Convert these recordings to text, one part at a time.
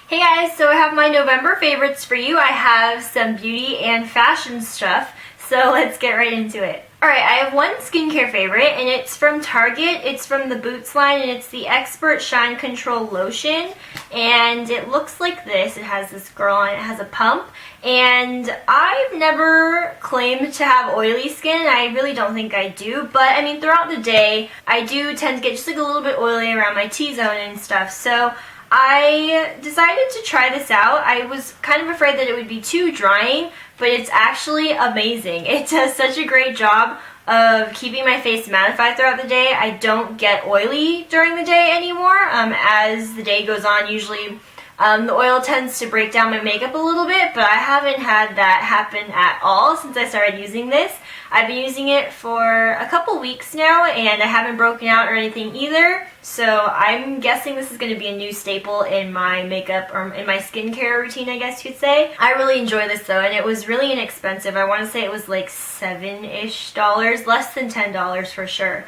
Hey guys, so I have my November favorites for you. I have some beauty and fashion stuff, so let's get right into it. Alright, I have one skincare favorite, and it's from Target. It's from the Boots line, and it's the Expert Shine Control Lotion, and it looks like this. It has this girl on it, has a pump, and I've never claimed to have oily skin. I really don't think I do, but I mean, throughout the day, I do tend to get just like a little bit oily around my T-zone and stuff, so I decided to try this out. I was kind of afraid that it would be too drying, but it's actually amazing. It does such a great job of keeping my face mattified throughout the day. I don't get oily during the day anymore. As the day goes on, usually the oil tends to break down my makeup a little bit, but I haven't had that happen at all since I started using this. I've been using it for a couple weeks now, and I haven't broken out or anything either, so I'm guessing this is going to be a new staple in my makeup, or in my skincare routine, I guess you'd say. I really enjoy this though, and it was really inexpensive. I want to say it was like $7-ish, less than $10 for sure.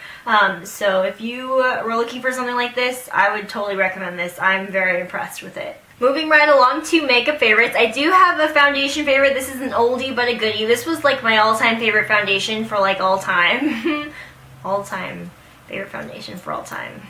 So if you were looking for something like this, I would totally recommend this. I'm very impressed with it. Moving right along to makeup favorites, I do have a foundation favorite. This is an oldie but a goodie. This was like my all-time favorite foundation for like all time. All-time favorite foundation for all time.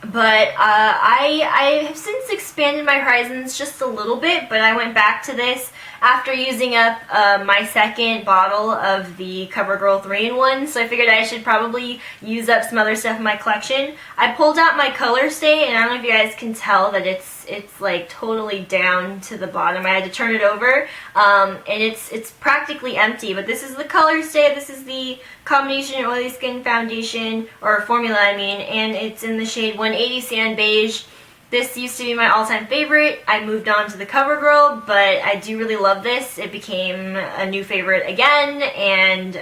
But I have since expanded my horizons just a little bit, but I went back to this after using up my second bottle of the CoverGirl 3-in-1, so I figured I should probably use up some other stuff in my collection. I pulled out my color stay, and I don't know if you guys can tell that it's like totally down to the bottom. I had to turn it over, and it's practically empty, but this is the color stay. This is the combination oily skin foundation, or formula I mean, and it's in the shade 180 Sand Beige. This used to be my all-time favorite. I moved on to the CoverGirl, but I do really love this. It became a new favorite again, and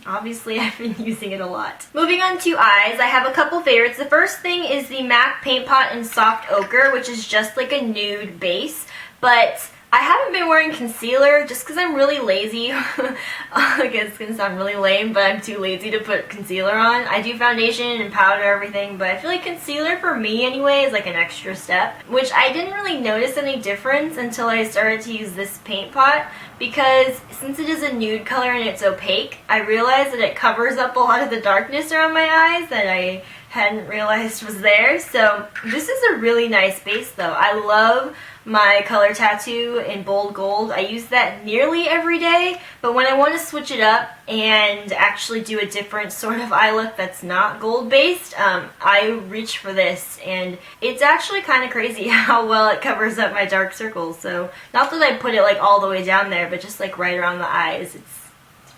obviously I've been using it a lot. Moving on to eyes, I have a couple favorites. The first thing is the MAC Paint Pot in Soft Ochre, which is just like a nude base, but I haven't been wearing concealer just because I'm really lazy. I guess it's going to sound really lame, but I'm too lazy to put concealer on. I do foundation and powder everything, but I feel like concealer for me anyway is like an extra step, which I didn't really notice any difference until I started to use this paint pot, because since it is a nude color and it's opaque, I realized that it covers up a lot of the darkness around my eyes that I hadn't realized was there. So this is a really nice base though. I love my color tattoo in bold gold. I use that nearly every day, but when I want to switch it up and actually do a different sort of eye look that's not gold based, I reach for this, and it's actually kind of crazy how well it covers up my dark circles. So not that I put it like all the way down there, but just like right around the eyes. It's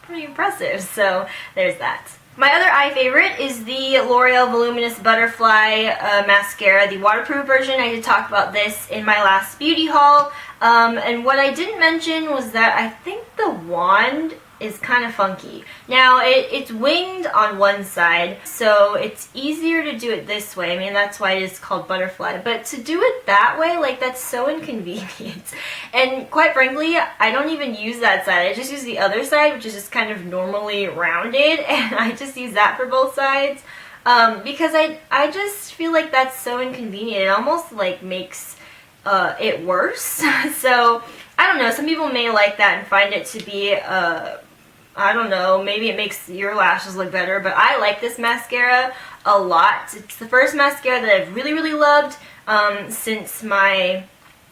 pretty impressive. So there's that. My other eye favorite is the L'Oreal Voluminous Butterfly Mascara, the waterproof version. I did talk about this in my last beauty haul, and what I didn't mention was that I think the wand is kind of funky. Now, it's winged on one side, so it's easier to do it this way. I mean, that's why it is called butterfly, but to do it that way, like, that's so inconvenient. And quite frankly, I don't even use that side. I just use the other side, which is just kind of normally rounded, and I just use that for both sides, because I just feel like that's so inconvenient. It almost, like, makes it worse. So, I don't know, some people may like that and find it to be, I don't know, maybe it makes your lashes look better, but I like this mascara a lot. It's the first mascara that I've really, really loved since my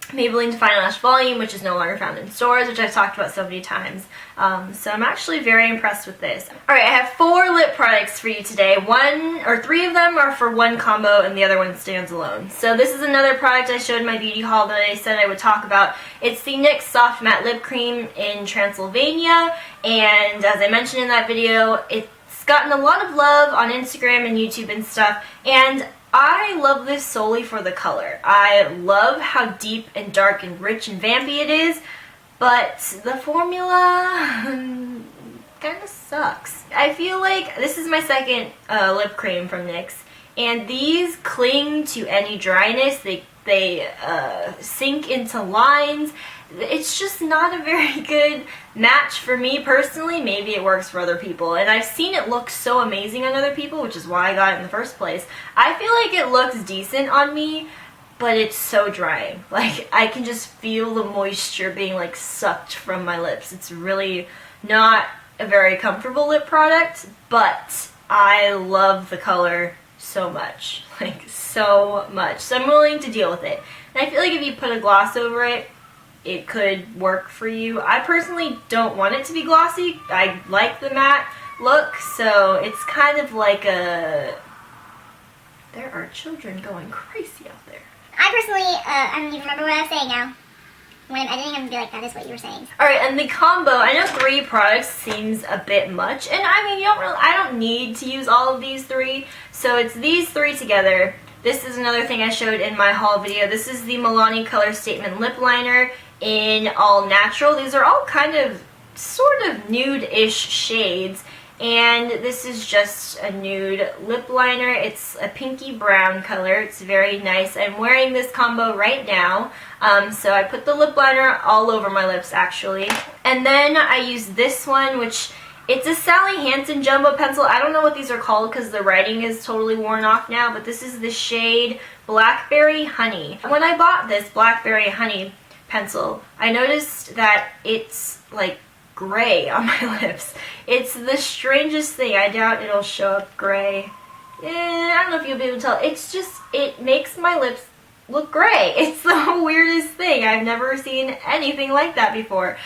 Maybelline Define Lash Volume, which is no longer found in stores, which I've talked about so many times. So I'm actually very impressed with this. Alright, I have 4 lip products for you today. 3 of them are for one combo and the other one stands alone. So this is another product I showed in my beauty haul that I said I would talk about. It's the NYX Soft Matte Lip Cream in Transylvania, and as I mentioned in that video, it's gotten a lot of love on Instagram and YouTube and stuff, and I love this solely for the color. I love how deep and dark and rich and vampy it is, but the formula kind of sucks. I feel like this is my second lip cream from NYX, and these cling to any dryness. They sink into lines. It's just not a very good match for me personally. Maybe it works for other people, and I've seen it look so amazing on other people, which is why I got it in the first place. I feel like it looks decent on me, but it's so drying. Like, I can just feel the moisture being like sucked from my lips. It's really not a very comfortable lip product, but I love the color so much. Like, so much. So I'm willing to deal with it. And I feel like if you put a gloss over it, it could work for you. I personally don't want it to be glossy. I like the matte look, so it's kind of like a... There are children going crazy out there. I personally, I don't even remember what I was saying now. When I'm editing, I'm going to be like, that is what you were saying. Alright, and the combo, I know 3 products seems a bit much, and I mean, I don't need to use all of these 3, so it's these 3 together. This is another thing I showed in my haul video. This is the Milani Color Statement Lip Liner in all natural. These are all kind of, sort of nude-ish shades. And this is just a nude lip liner. It's a pinky brown color. It's very nice. I'm wearing this combo right now. So I put the lip liner all over my lips, actually. And then I use this one, which it's a Sally Hansen jumbo pencil. I don't know what these are called because the writing is totally worn off now, but this is the shade Blackberry Honey. When I bought this Blackberry Honey pencil, I noticed that it's like gray on my lips. It's the strangest thing. I doubt it'll show up gray. I don't know if you'll be able to tell. It's just, it makes my lips look gray. It's the weirdest thing. I've never seen anything like that before.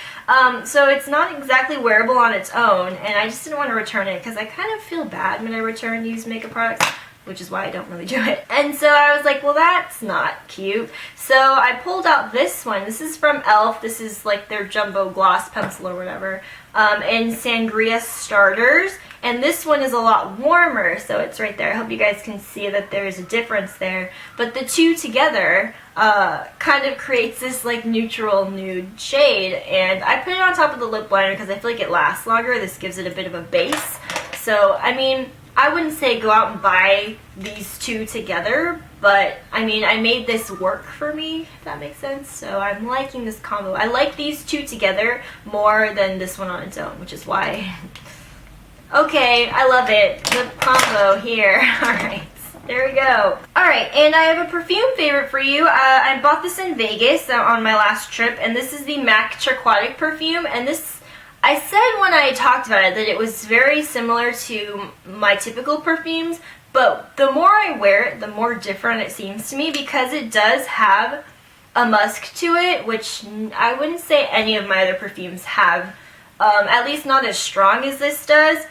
So it's not exactly wearable on its own, and I just didn't want to return it because I kind of feel bad when I return used makeup products, which is why I don't really do it. And so I was like, well, that's not cute. So I pulled out this one. This is from e.l.f. This is like their jumbo gloss pencil or whatever, in Sangria Starters. And this one is a lot warmer, so it's right there. I hope you guys can see that there's a difference there. But the two together kind of creates this like neutral nude shade. And I put it on top of the lip liner because I feel like it lasts longer. This gives it a bit of a base. So, I mean, I wouldn't say go out and buy these two together, but I mean, I made this work for me, if that makes sense. So I'm liking this combo. I like these two together more than this one on its own, which is why. Okay, I love it. The combo here. Alright, there we go. Alright, and I have a perfume favorite for you. I bought this in Vegas on my last trip, and this is the MAC Turquoise perfume, and this, I said when I talked about it that it was very similar to my typical perfumes, but the more I wear it, the more different it seems to me because it does have a musk to it, which I wouldn't say any of my other perfumes have, at least not as strong as this does.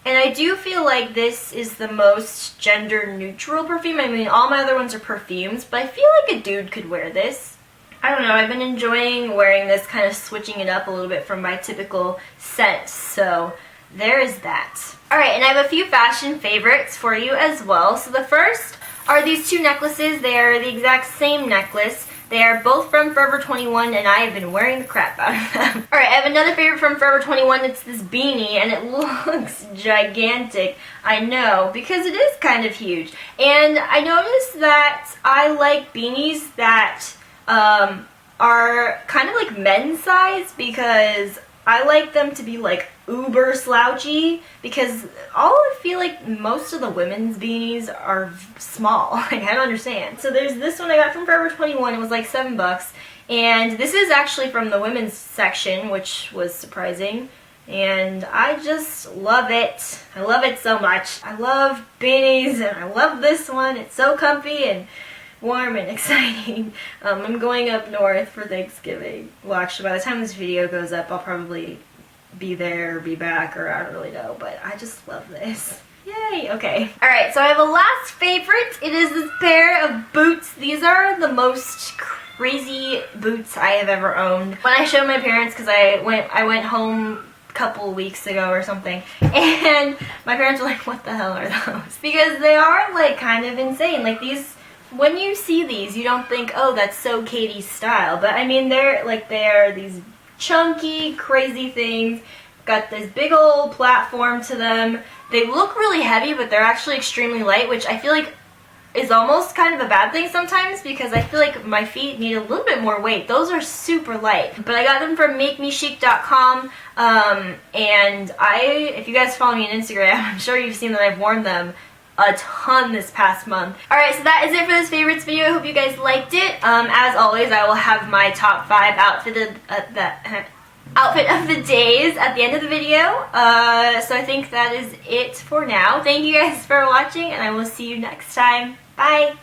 And I do feel like this is the most gender neutral perfume. I mean, all my other ones are perfumes, but I feel like a dude could wear this. I don't know, I've been enjoying wearing this, kind of switching it up a little bit from my typical scent, so there is that. Alright, and I have a few fashion favorites for you as well. So the first are these two necklaces. They are the exact same necklace. They are both from Forever 21, and I have been wearing the crap out of them. Alright, I have another favorite from Forever 21. It's this beanie, and it looks gigantic. I know, because it is kind of huge. And I noticed that I like beanies that are kind of like men's size, because I like them to be like uber slouchy, because I feel like most of the women's beanies are small. Like, I don't understand. So there's this one I got from Forever 21. It was like $7. And this is actually from the women's section, which was surprising. And I just love it. I love it so much. I love beanies, and I love this one. It's so comfy and warm and exciting. I'm going up north for Thanksgiving. Well, actually, by the time this video goes up, I'll probably be there or be back, or I don't really know, but I just love this. Yay! Okay. Alright, so I have a last favorite. It is this pair of boots. These are the most crazy boots I have ever owned. When I showed my parents, because I went home a couple weeks ago or something, and my parents were like, what the hell are those? Because they are like kind of insane. Like, these, when you see these, you don't think, oh, that's so Katie's style, but I mean, they're these chunky, crazy things. Got this big old platform to them. They look really heavy, but they're actually extremely light, which I feel like is almost kind of a bad thing sometimes, because I feel like my feet need a little bit more weight. Those are super light. But I got them from MakeMeChic.com, and if you guys follow me on Instagram, I'm sure you've seen that I've worn them a ton this past month. Alright, so that is it for this favorites video. I hope you guys liked it. As always, I will have my top 5 outfit of the days at the end of the video. So I think that is it for now. Thank you guys for watching, and I will see you next time. Bye!